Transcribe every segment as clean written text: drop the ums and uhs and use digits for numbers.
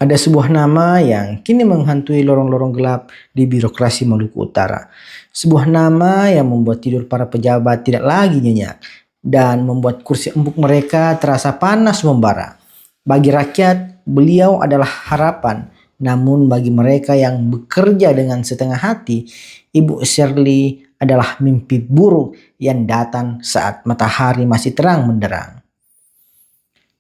Ada sebuah nama yang kini menghantui lorong-lorong gelap di birokrasi Maluku Utara. Sebuah nama yang membuat tidur para pejabat tidak lagi nyenyak dan membuat kursi empuk mereka terasa panas membara. Bagi rakyat, beliau adalah harapan. Namun bagi mereka yang bekerja dengan setengah hati, Ibu Shirley adalah mimpi buruk yang datang saat matahari masih terang benderang.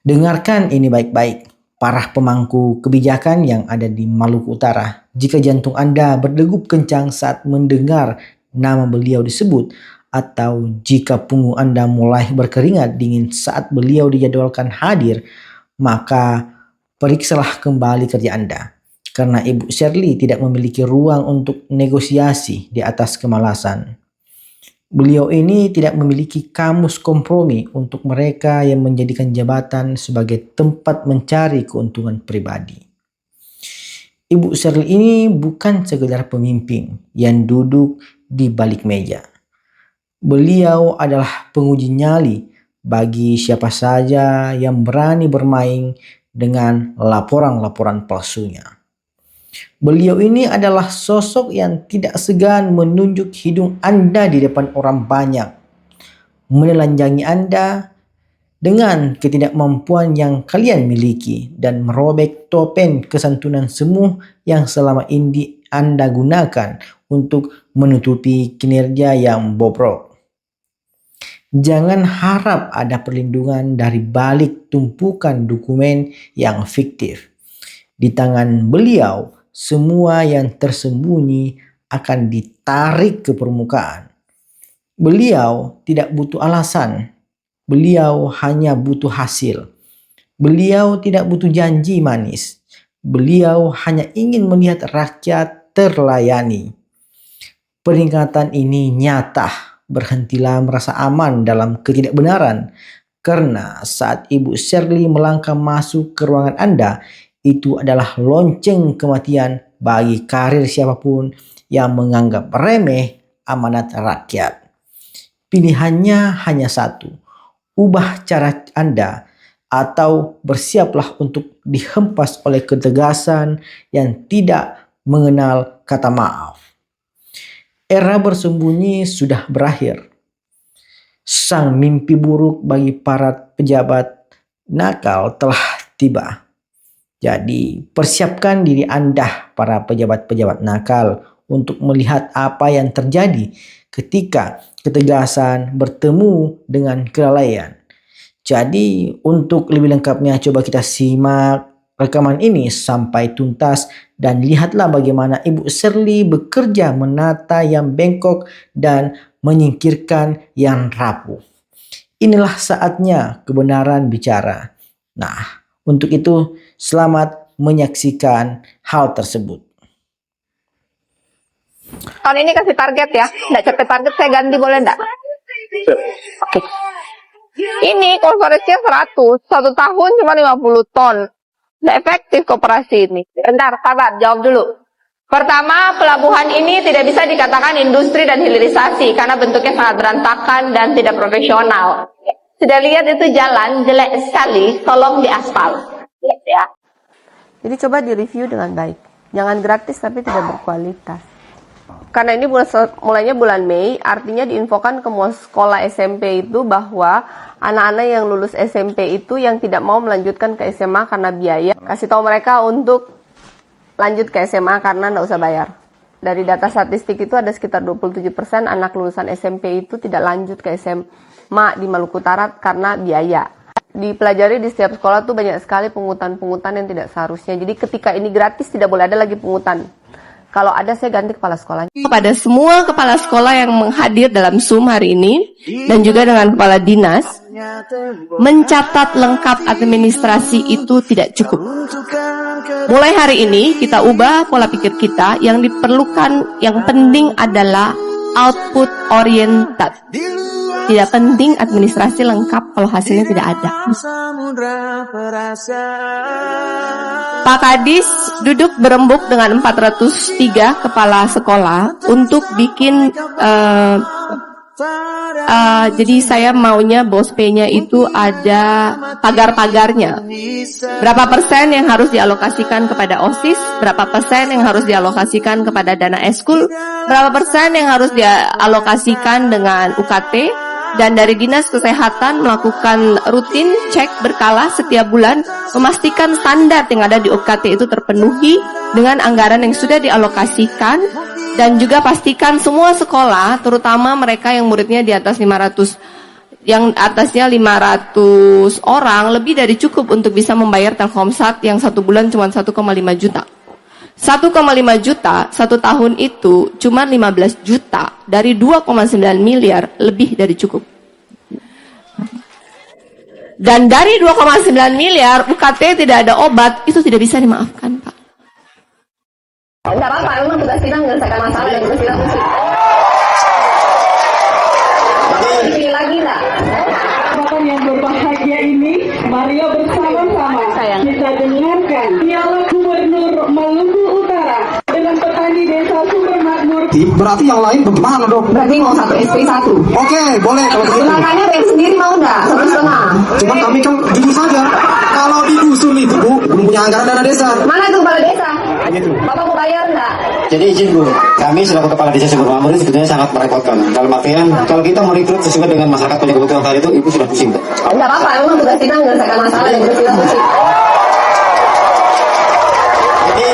Dengarkan ini baik-baik, para pemangku kebijakan yang ada di Maluku Utara. Jika jantung Anda berdegup kencang saat mendengar nama beliau disebut, atau jika punggung Anda mulai berkeringat dingin saat beliau dijadwalkan hadir, maka periksalah kembali kerja Anda. Karena Ibu Shirley tidak memiliki ruang untuk negosiasi di atas kemalasan. Beliau ini tidak memiliki kamus kompromi untuk mereka yang menjadikan jabatan sebagai tempat mencari keuntungan pribadi. Ibu Shirley ini bukan sekedar pemimpin yang duduk di balik meja. Beliau adalah penguji nyali bagi siapa saja yang berani bermain dengan laporan-laporan palsunya. Beliau ini adalah sosok yang tidak segan menunjuk hidung Anda di depan orang banyak, menelanjangi Anda dengan ketidakmampuan yang kalian miliki dan merobek topeng kesantunan semu yang selama ini Anda gunakan untuk menutupi kinerja yang bobrok. Jangan harap ada perlindungan dari balik tumpukan dokumen yang fiktif. Di tangan beliau, semua yang tersembunyi akan ditarik ke permukaan. Beliau tidak butuh alasan. Beliau hanya butuh hasil. Beliau tidak butuh janji manis. Beliau hanya ingin melihat rakyat terlayani. Peringatan ini nyata. Berhentilah merasa aman dalam ketidakbenaran. Karena saat Ibu Shirley melangkah masuk ke ruangan Anda, itu adalah lonceng kematian bagi karir siapapun yang menganggap remeh amanat rakyat. Pilihannya hanya satu, ubah cara Anda atau bersiaplah untuk dihempas oleh ketegasan yang tidak mengenal kata maaf. Era bersembunyi sudah berakhir. Sang mimpi buruk bagi para pejabat nakal telah tiba. Jadi, persiapkan diri Anda, para pejabat-pejabat nakal, untuk melihat apa yang terjadi ketika ketegasan bertemu dengan kelalaian. Jadi, untuk lebih lengkapnya, coba kita simak rekaman ini sampai tuntas dan lihatlah bagaimana Ibu Shirley bekerja menata yang bengkok dan menyingkirkan yang rapuh. Inilah saatnya kebenaran bicara. Nah, untuk itu, selamat menyaksikan hal tersebut. Tahun ini kasih target ya, nggak capai target saya ganti boleh nggak? Oke. Ini konversinya 100, 1 tahun cuma 50 ton. Nggak efektif koperasi ini. Bentar, sabar, jawab dulu. Pertama, pelabuhan ini tidak bisa dikatakan industri dan hilirisasi karena bentuknya sangat berantakan dan tidak profesional. Sudah lihat itu jalan jelek sekali, tolong diaspal. Lihat ya. Jadi coba direview dengan baik. Jangan gratis tapi tidak berkualitas. Karena ini mulainya bulan Mei, artinya diinfokan ke sekolah SMP itu bahwa anak-anak yang lulus SMP itu yang tidak mau melanjutkan ke SMA karena biaya, kasih tahu mereka untuk lanjut ke SMA karena nggak usah bayar. Dari data statistik itu ada sekitar 27% anak lulusan SMP itu tidak lanjut ke SMA di Maluku Utara karena biaya. Dipelajari di setiap sekolah tuh banyak sekali pungutan-pungutan yang tidak seharusnya. Jadi ketika ini gratis tidak boleh ada lagi pungutan. Kalau ada saya ganti kepala sekolahnya. Kepada semua kepala sekolah yang menghadir dalam Zoom hari ini dan juga dengan kepala dinas, mencatat lengkap administrasi itu tidak cukup. Mulai hari ini kita ubah pola pikir kita, yang diperlukan, yang penting adalah output oriented. Tidak penting administrasi lengkap kalau hasilnya tidak ada. Pak Kadis duduk berembuk dengan 403 kepala sekolah untuk bikin Jadi saya maunya BOS P-nya itu ada pagar-pagarnya. Berapa persen yang harus dialokasikan kepada OSIS, berapa persen yang harus dialokasikan kepada dana eskul, berapa persen yang harus dialokasikan dengan UKT, dan dari Dinas Kesehatan melakukan rutin cek berkala setiap bulan, memastikan standar yang ada di UKT itu terpenuhi dengan anggaran yang sudah dialokasikan, dan juga pastikan semua sekolah, terutama mereka yang muridnya di atas 500, yang atasnya 500 orang, lebih dari cukup untuk bisa membayar Telkomsat yang satu bulan cuma 1,5 juta. 1,5 juta satu tahun itu cuma 15 juta dari 2,9 miliar, lebih dari cukup. Dan dari 2,9 miliar UKT tidak ada obat, itu tidak bisa dimaafkan, Pak. Enggak apa-apa, memang tugas kita menyelesaikan masalah dan tugas kita musik. Pilih lagi enggak? Kesempatan yang berbahagia ini, Mario bersama-sama kita dengarkan dialog Gubernur Maluku Utara dengan petani desa Sumber Makmur. Berarti yang lain bagaimana dok? Berarti mau satu SP satu. Oke, boleh kalau begitu. Silakannya yang sendiri mau enggak? 1,5. Cuman kami kan jujur saja, kalau di dusun itu Bu, belum punya anggaran dana desa. Mana tuh kepala desa? Gitu. Bapak mau bayar enggak? Jadi izin Bu, kami selaku kepala desa Sumber Makmur ini sebetulnya sangat merepotkan. Dalam artian, kalau kita merekrut sesuai dengan masyarakat punya kebutuhan tadi itu, ibu sudah pusing. Enggak apa-apa, memang tugas kita menyelesaikan masalah dan tugas kita musik. Jadi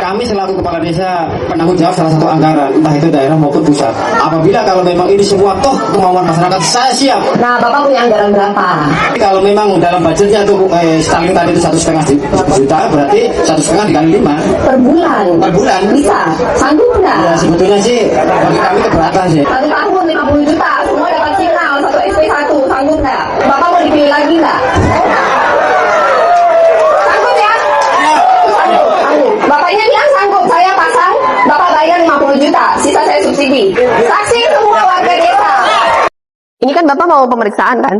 kami selaku kepala desa penanggung jawab salah satu anggaran, entah itu daerah maupun pusat. Apabila kalau memang ini semua toh kemauan masyarakat, saya siap. Nah, Bapak punya anggaran berapa? Kalau memang dalam budgetnya tuh starting tadi itu 1,5 juta, berarti 1,5 dikali 5 Per bulan. per bulan. Bisa? Sanggup enggak? Ya sebetulnya sih bagi kami keberatan sih. Satu tahun 50 juta, semua dapat signal, satu SP satu, sanggup nggak? Bapak mau dipilih lagi nggak? Sanggup ya? Sanggup. Bapaknya bilang sanggup, saya pasang, Bapak bayar 50 juta, sisa saya subsidi. Saksi semua warga desa. Ini kan Bapak mau pemeriksaan kan?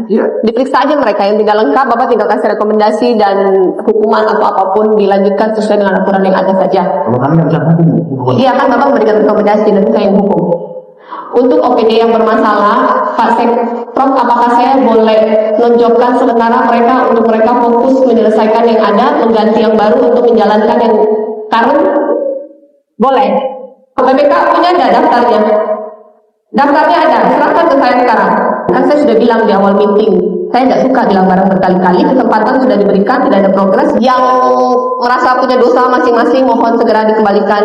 Diperiksa aja mereka yang tidak lengkap, Bapak tinggal kasih rekomendasi dan hukuman atau apapun dilanjutkan sesuai dengan aturan yang ada saja. Kalau kami nggak bisa hukum. Iya kan Bapak memberikan rekomendasi dan saya yang hukum. Untuk OPD yang bermasalah, Pak Prof, apakah saya boleh nonjokkan sementara mereka untuk mereka fokus menyelesaikan yang ada, mengganti yang baru untuk menjalankan yang current? Boleh. PPK punya ada daftarnya? Daftarnya ada, serahkan ke saya sekarang. Kan saya sudah bilang di awal meeting, saya tidak suka dilarang berkali-kali, kesempatan sudah diberikan, tidak ada progres. Yang merasa punya dosa masing-masing mohon segera dikembalikan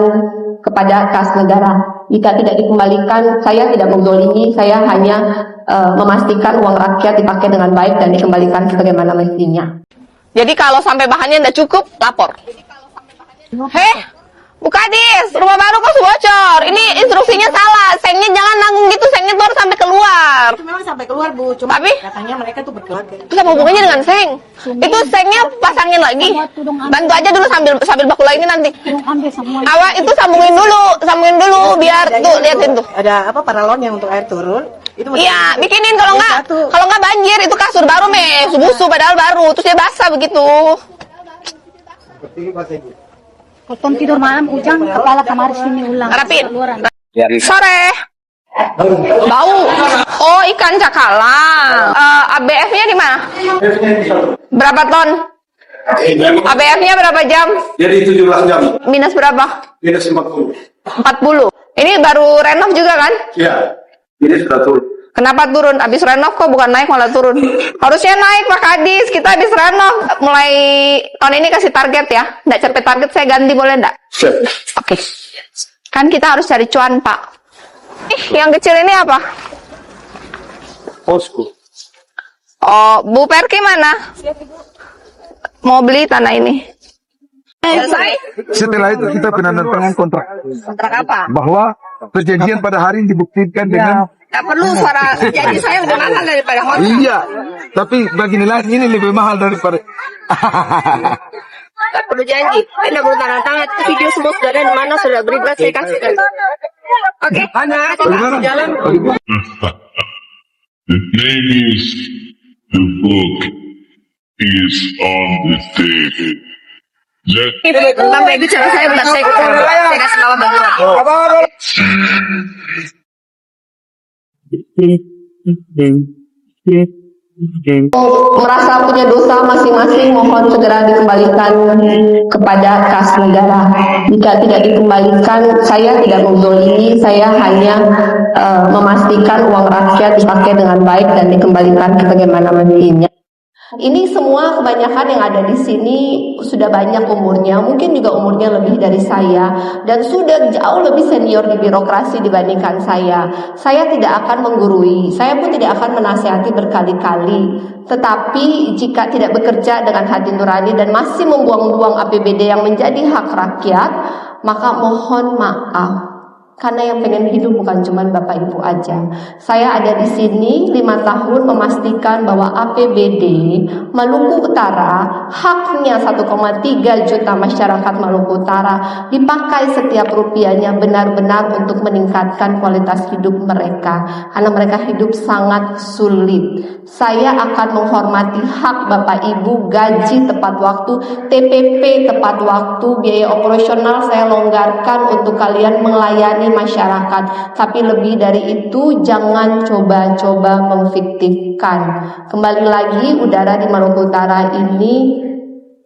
kepada kas negara. Jika tidak dikembalikan, saya tidak menzolimi, saya hanya memastikan uang rakyat dipakai dengan baik dan dikembalikan sebagaimana mestinya. Jadi kalau sampai bahannya tidak cukup, lapor. Heh, Bu Kadis, rumah baru kok bocor. Ini instruksinya salah. Sengnya jangan nanggung gitu, sengnya baru sampai keluar. Itu memang sampai keluar Bu, cuma Tapi katanya mereka tuh berkeluarga. itu apa hubungannya dengan seng? Itu sengnya pasangin lagi. Bantu aja dulu sambil bakul ini nanti. Awak itu sambungin dulu biar tuh liatin tuh. Ada apa paralon yang untuk air turun? Itu masih Iya, bikinin kalau nggak banjir itu kasur baru busu padahal baru terus dia basah begitu. Kalau tidur malam ujang kepala kamar sini ulang. Rapin. Keluaran. Sore. Bau. Oh, ikan cakalang. ABF-nya di mana? Berapa ton? ABF-nya berapa jam? Jadi 17 jam. Minus berapa? Minus 40. 40. Ini baru renov juga kan? Ya. Ini sudah turun. Kenapa turun? Abis renov kok bukan naik malah turun? Harusnya naik Pak Kadis. Kita habis renov. Mulai tahun ini kasih target ya. Nggak capai target saya ganti boleh nggak? Siap. Oke. Kan kita harus cari cuan Pak. Yang kecil ini apa? Posko. Oh, Bu Perki mana? Mau beli tanah ini. Selesai? Setelah itu kita penandatangan kontrak. Kontrak apa? Bahwa perjanjian pada hari ini dibuktikan dengan Nggak perlu suara. Jadi saya udah mahal daripada hotel. iya, tapi bagi nelayan ini lebih mahal daripada Nggak perlu janji, saya nggak perlu tanda tangan. Itu video semua sudah ada di mana sudah beribad saya kasih. Oke, bagaimana? The name is the book is on the table. Tentang itu cara saya benar saya kasih nama bantuan. merasa punya dosa masing-masing, mohon segera dikembalikan kepada kas negara. Jika tidak dikembalikan, saya tidak menzolimi, saya hanya memastikan uang rakyat dipakai dengan baik dan dikembalikan sebagaimana mestinya. Ini semua kebanyakan yang ada di sini sudah banyak umurnya, mungkin juga umurnya lebih dari saya dan sudah jauh lebih senior di birokrasi dibandingkan saya. Saya tidak akan menggurui, saya pun tidak akan menasihati berkali-kali. Tetapi jika tidak bekerja dengan hati nurani dan masih membuang-buang APBD yang menjadi hak rakyat, maka mohon maaf. Karena yang pengen hidup bukan cuma Bapak Ibu aja. Saya ada di sini 5 tahun memastikan bahwa APBD Maluku Utara, haknya 1,3 juta masyarakat Maluku Utara, dipakai setiap rupiahnya benar-benar untuk meningkatkan kualitas hidup mereka. Karena mereka hidup sangat sulit. Saya akan menghormati hak Bapak Ibu, gaji tepat waktu, TPP tepat waktu, biaya operasional saya longgarkan untuk kalian melayani masyarakat. Tapi lebih dari itu, jangan coba-coba memfiktifkan. Kembali lagi, udara di Maluku Utara ini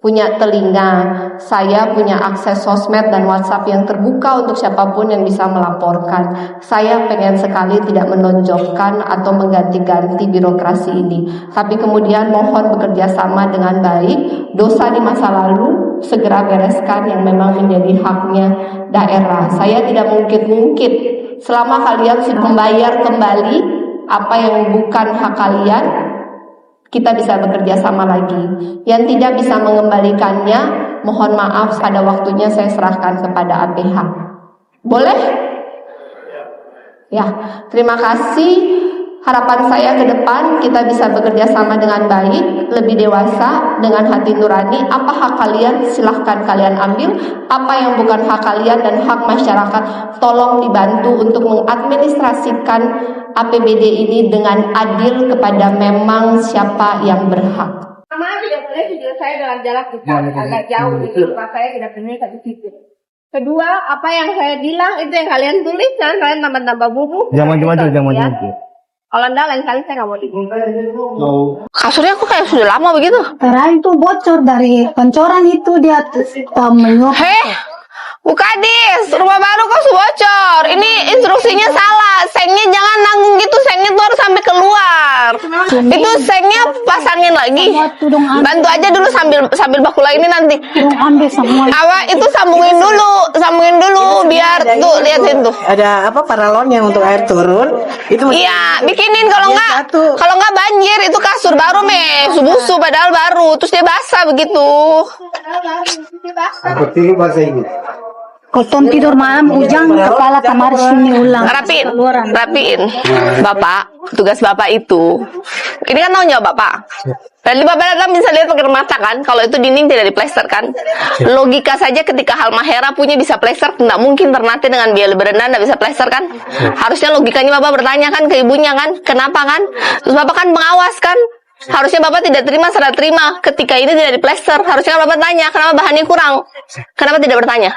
punya telinga. Saya punya akses sosmed dan WhatsApp yang terbuka untuk siapapun yang bisa melaporkan. Saya pengen sekali tidak menonjolkan atau mengganti-ganti birokrasi ini. Tapi kemudian mohon bekerja sama dengan baik. Dosa di masa lalu segera bereskan yang memang menjadi haknya daerah. Saya tidak mungkin selama kalian sudah membayar kembali apa yang bukan hak kalian, kita bisa bekerja sama lagi. Yang tidak bisa mengembalikannya, mohon maaf, pada waktunya saya serahkan kepada APH. Boleh? Ya, terima kasih. Harapan saya ke depan kita bisa bekerja sama dengan baik, lebih dewasa, dengan hati nurani. Apa hak kalian, silahkan kalian ambil. Apa yang bukan hak kalian dan hak masyarakat, tolong dibantu untuk mengadministrasikan APBD ini dengan adil kepada memang siapa yang berhak. Pertama, tidak boleh video saya dengan jarak dekat, agak jauh, jadi rumah saya tidak benar di situ. Kedua, apa yang saya bilang itu yang kalian tulis, jangan kalian tambah-tambah bubu. Jangan maju. Kalau enggak, lain kali saya nggak mau digugah. Kasurnya aku kayak sudah lama begitu. Karena itu bocor dari pancoran itu dia menyuap. Bu Kadis, rumah baru kok bocor. Ini instruksinya salah. Sengnya jangan nanggung gitu. Sengnya tuh harus sampai keluar. Itu sengnya pasangin lagi. Bantu aja dulu sambil bakula ini nanti. Ambil semua. Itu sambungin dulu biar tuh liatin tuh. Ada apa paralon yang untuk air turun? Itu iya, bikinin kalau nggak banjir itu kasur baru busu padahal baru. Terus dia basah begitu. Seperti lu bahasa ini. Kalau tidur malam hujan kepala kamar sini ulang. Rapiin. Bapak, tugas Bapak itu. Ini kan tanggung jawab Bapak. Dan Bapak datang bisa lihat pakai mata kan, kalau itu dinding tidak diplester kan. Logika saja ketika Halmahera punya bisa plester, tidak mungkin Ternate dengan biaya berendah tidak bisa plester kan. Harusnya logikanya Bapak bertanya kan ke ibunya kan, kenapa kan? Terus Bapak kan pengawas kan. Harusnya Bapak tidak serah terima ketika ini tidak diplester. Harusnya Bapak tanya, kenapa bahannya kurang? Kenapa tidak bertanya?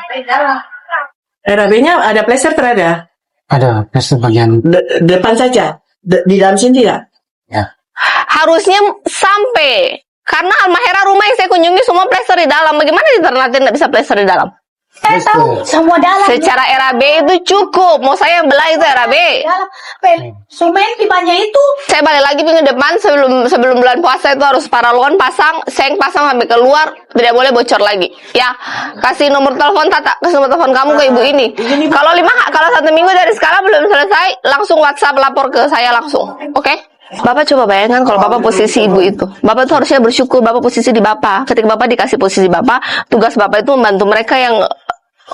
RAB-nya ada plester terada? Ada plester bagian Depan saja? Di dalam sini tidak? ya. Harusnya sampai. Karena Halmahera rumah yang saya kunjungi semua plester di dalam. Bagaimana di Ternate tidak bisa plester di dalam? Saya tahu semua dalam. Secara RAB itu cukup. Mau saya yang belah itu RAB. Semen pipannya itu. Saya balik lagi minggu depan sebelum bulan puasa itu harus paralon pasang, seng pasang sampai keluar, tidak boleh bocor lagi. Ya, kasih nomor telepon kasih nomor telepon kamu ke ibu ini. Kalau 1 minggu dari sekarang belum selesai, langsung WhatsApp lapor ke saya langsung. Oke? Bapak coba bayangkan kalau Bapak posisi ibu itu. Bapak tuh harusnya bersyukur Bapak posisi di Bapak. Ketika Bapak dikasih posisi Bapak, tugas Bapak itu membantu mereka yang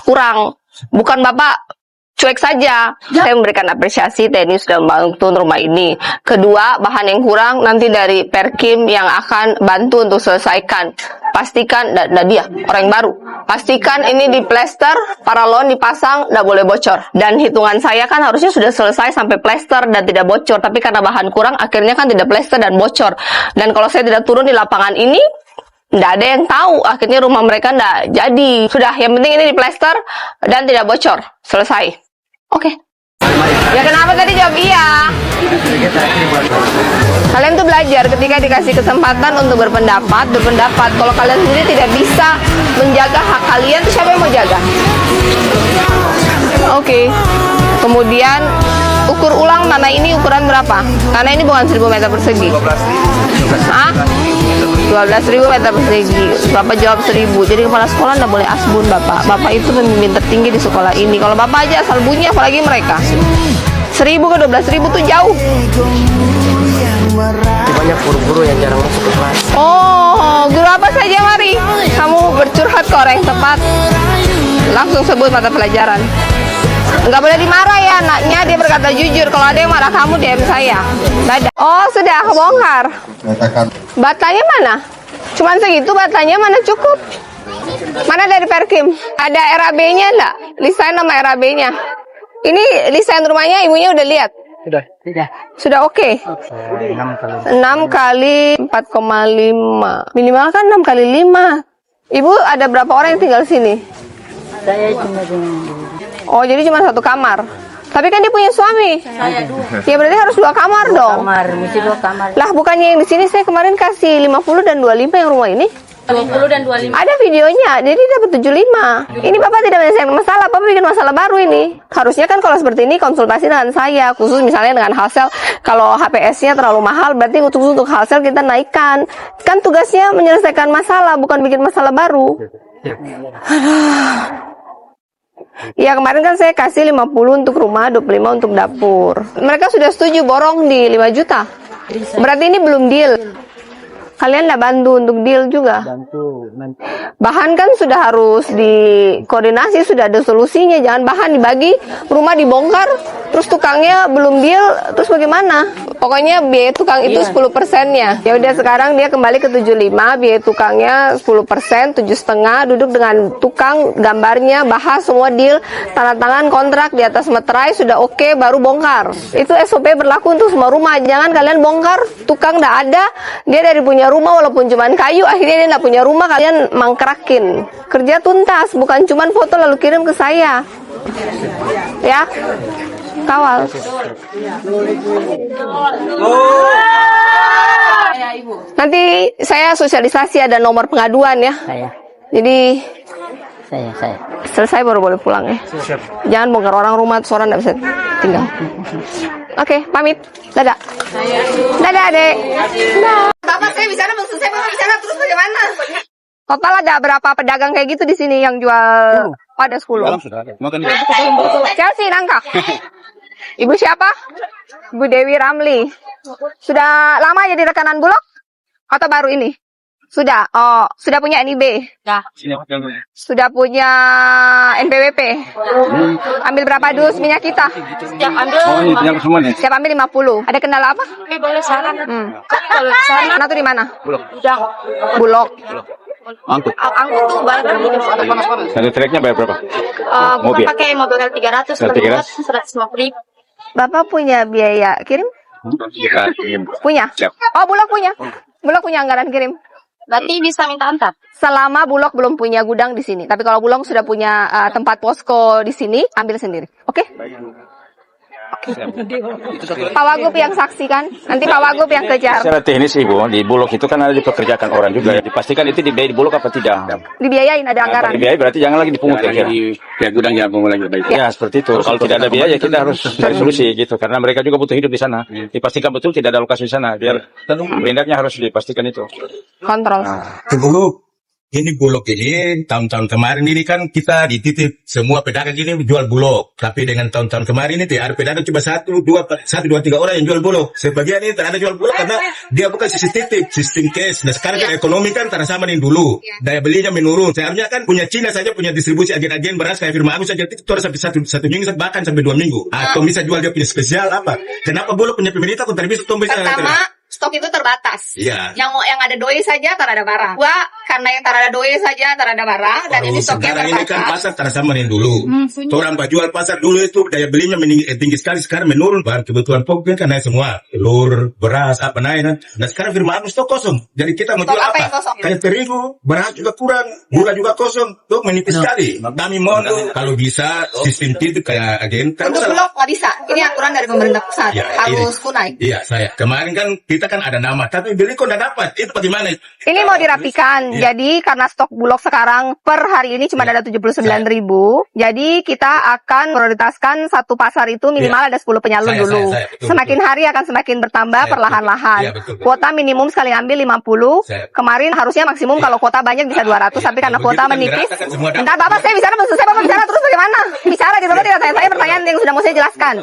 kurang. Bukan Bapak cuek saja. Saya memberikan apresiasi TNI sudah membantu rumah ini. Kedua, bahan yang kurang nanti dari Perkim yang akan bantu untuk selesaikan. Pastikan, dia orang yang baru. Pastikan ini di plester, paralon dipasang, tidak boleh bocor. Dan hitungan saya kan harusnya sudah selesai sampai plester dan tidak bocor. Tapi karena bahan kurang, akhirnya kan tidak plester dan bocor. Dan kalau saya tidak turun di lapangan ini, tidak ada yang tahu. Akhirnya rumah mereka tidak jadi. Sudah, yang penting ini di plester dan tidak bocor. Selesai. Oke. Ya kenapa tadi jawab iya? Kalian tuh belajar ketika dikasih kesempatan untuk berpendapat. Kalau kalian sendiri tidak bisa menjaga hak kalian, tuh siapa yang mau jaga? Oke. Kemudian ukur ulang tanah ini ukuran berapa? Tanah ini bukan 1000 meter persegi. 12.000 meter persegi. Bapak jawab 1000. Jadi kepala sekolah nggak boleh asbun, Bapak. Bapak itu pemimpin tertinggi di sekolah ini. Kalau Bapak aja asal bunyi, apalagi mereka. 1000 ke 12.000 tuh jauh. Banyak guru-guru yang jarang masuk ke kelas. Oh, guru apa saja mari? Kamu bercurhat ke orang yang tepat. Langsung sebut mata pelajaran. Nggak boleh dimarah ya anaknya, dia berkata jujur. Kalau ada yang marah kamu, DM saya. Dadah. Oh, sudah kebongkar. Batanya mana? Cuman segitu batanya, mana cukup? Mana dari Perkim? Ada RAB-nya enggak? Lisain nama RAB-nya. Ini lisain rumahnya ibunya udah lihat? Sudah oke? 6 kali 4,5. Minimal kan 6 kali 5. Ibu ada berapa orang yang tinggal sini? Saya cuma dengan Oh, jadi cuma 1 kamar. Tapi kan dia punya suami. Ya berarti harus 2 kamar dong. mesti 2 kamar. Lah bukannya yang di sini saya kemarin kasih 50 dan 25 yang rumah ini? 20 dan 25. Ada videonya, jadi dapat 75. Ini Bapak tidak menyelesaikan masalah, Bapak bikin masalah baru ini. Harusnya kan kalau seperti ini konsultasi dengan saya, khusus misalnya dengan Halsel. Kalau HPS-nya terlalu mahal, berarti untuk Halsel kita naikkan. Kan tugasnya menyelesaikan masalah, bukan bikin masalah baru. Ya kemarin kan saya kasih 50 untuk rumah, 25 untuk dapur. Mereka sudah setuju borong di 5 juta. Berarti ini belum deal. Kalian nggak bantu untuk deal juga? Bahan kan sudah harus dikoordinasi, sudah ada solusinya. Jangan bahan dibagi, rumah dibongkar, terus tukangnya belum deal, terus bagaimana? Pokoknya biaya tukang itu 10%-nya. Ya udah sekarang dia kembali ke 75, biaya tukangnya 10%, 7,5. Duduk dengan tukang, gambarnya, bahas semua deal, tanda tangan kontrak di atas meterai sudah oke, baru bongkar. Itu SOP berlaku untuk semua rumah. Jangan kalian bongkar, tukang nggak ada, dia dari punya rumah walaupun cuman kayu, akhirnya dia nggak punya rumah, kalian mangkrakin. Kerja tuntas, bukan cuman foto lalu kirim ke saya. Ya, kawal. Nanti saya sosialisasi ada nomor pengaduan ya. Jadi Saya. selesai baru boleh pulang ya. Jangan bongkar orang rumah, seorang nggak bisa tinggal. Oke, pamit. Dadah. Dadah, Adek. Dadah. Bapak saya bicara, belum selesai Bapak bicara terus bagaimana? Total ada berapa pedagang kayak gitu di sini yang jual pada 10? Chelsea nangka. Ibu siapa? Ibu Dewi Ramli. Sudah lama jadi rekanan Bulog? Atau baru ini? Sudah. Oh, sudah punya NIB? Sudah punya NPWP? Ambil berapa dus minyak kita? Siap ambil 50. Ada kendala apa? Boleh saran. Mana tuh di mana? Bulog. Angkut. Angkut tuh barang gini. Satu treknya bayar berapa? Bukan pakai mobil L300, L300. 150.000. Bapak punya biaya kirim? Punya? Oh, Bulog punya. Bulog punya anggaran kirim. Berarti bisa minta antar. Selama Bulog belum punya gudang di sini. Tapi kalau Bulog sudah punya tempat posko di sini, ambil sendiri. Oke? Pak Wagub yang saksikan, nanti Pak Wagub yang kejar. Secara teknis Ibu, di Bulog itu kan ada dipekerjakan orang juga. Dipastikan itu dibiayai di Bulog apa tidak? Dibiayain, ada anggaran. Dibiayai berarti jangan lagi dipungut ya. Pihak gudang yang mau lagi baik. Ya seperti itu. Kalau tidak ada biaya kita harus cari solusi gitu. Karena mereka juga butuh hidup di sana. Dipastikan betul tidak ada lokasi di sana. Biar berindaknya harus dipastikan itu. Kontrol. Dulu ini Bulog ini tahun-tahun kemarin ini kan kita dititip semua pedagang ini jual Bulog. Tapi dengan tahun-tahun kemarin ini ada pedagang cuma 1, 2, 3 orang yang jual Bulog. Sebagian ini tak ada jual Bulog karena dia bukan sistem cash. Nah sekarang kan ekonomi kan tak sama nih dulu. Daya belinya menurun. Seharusnya kan punya Cina saja punya distribusi agen-agen beras kayak Firma Agus saja itu sampai satu minggu bahkan sampai 2 minggu. Atau bisa jual dia punya spesial apa? Kenapa Bulog punya pemerintah kok bisa tumbuh Pertama, stok itu terbatas. Iya. Yang ada doi saja tak ada barang. Dua, karena yang tak ada doi saja tak ada barang dan ini stoknya Sekarang ini kan terbatas. pasar tak sama dengan dulu. Orang jual pasar dulu itu daya belinya tinggi sekali, sekarang menurun. Bahan kebutuhan pokok kan naik semua, telur, beras, apa naik. Nah sekarang firma stok kosong. Jadi kita mau Stok jual apa apa? yang kosong? Kayak terigu, beras juga kurang, gula juga kosong. Tuh menipis sekali. Kami mohon kalau bisa sistem itu kayak agen. Untuk Bulog nggak bisa. Ini aturan dari pemerintah pusat. Ya, Harus kunai. Iya, saya. Kemarin kan kita kan ada nama, tapi beli kok nggak dapat. Itu bagaimana? Ini mau dirapikan. Iya. Jadi karena stok Bulog sekarang per hari ini cuma ada 79.000. Jadi kita akan prioritaskan satu pasar itu minimal ada 10 penyalur Saya, dulu. betul, Semakin hari akan semakin bertambah Saya, perlahan-lahan. betul. Iya, betul. Kuota minimum sekali ambil 50. Saya. Kemarin harusnya maksimum kalau kuota banyak bisa 200, tapi karena Begitu kuota kan menipis. gerakan semua dapat. Bentar Bapak, saya bicara belum selesai, Bapak bicara terus bagaimana? Bicara di Bapak tidak saya pertanyaan yang sudah mau saya jelaskan.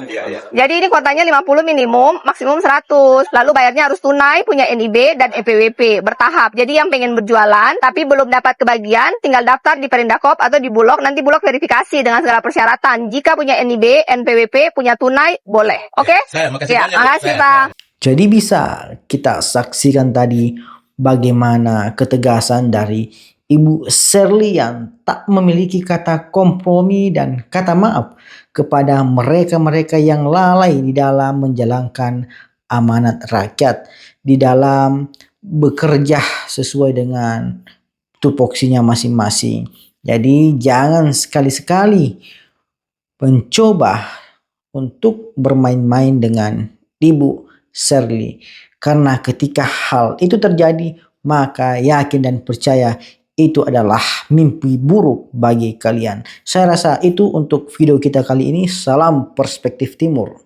Jadi ini kuotanya 50 minimum, maksimum 100. Lalu bayarnya harus tunai, punya NIB dan EPWP bertahap. Jadi yang pengen berjualan tapi belum dapat kebagian, tinggal daftar di Perindakop atau di Bulog. Nanti Bulog verifikasi dengan segala persyaratan. Jika punya NIB, NPWP, punya tunai, boleh. Oke? Saya, makasih Ya, banyak, makasih saya. Pak. Jadi bisa kita saksikan tadi bagaimana ketegasan dari Ibu Shirley yang tak memiliki kata kompromi dan kata maaf kepada mereka-mereka yang lalai di dalam menjalankan amanat rakyat, di dalam bekerja sesuai dengan tupoksinya masing-masing. Jadi jangan sekali-sekali mencoba untuk bermain-main dengan Ibu Shirley. Karena ketika hal itu terjadi, maka yakin dan percaya itu adalah mimpi buruk bagi kalian. Saya rasa itu untuk video kita kali ini. Salam Perspektif Timur.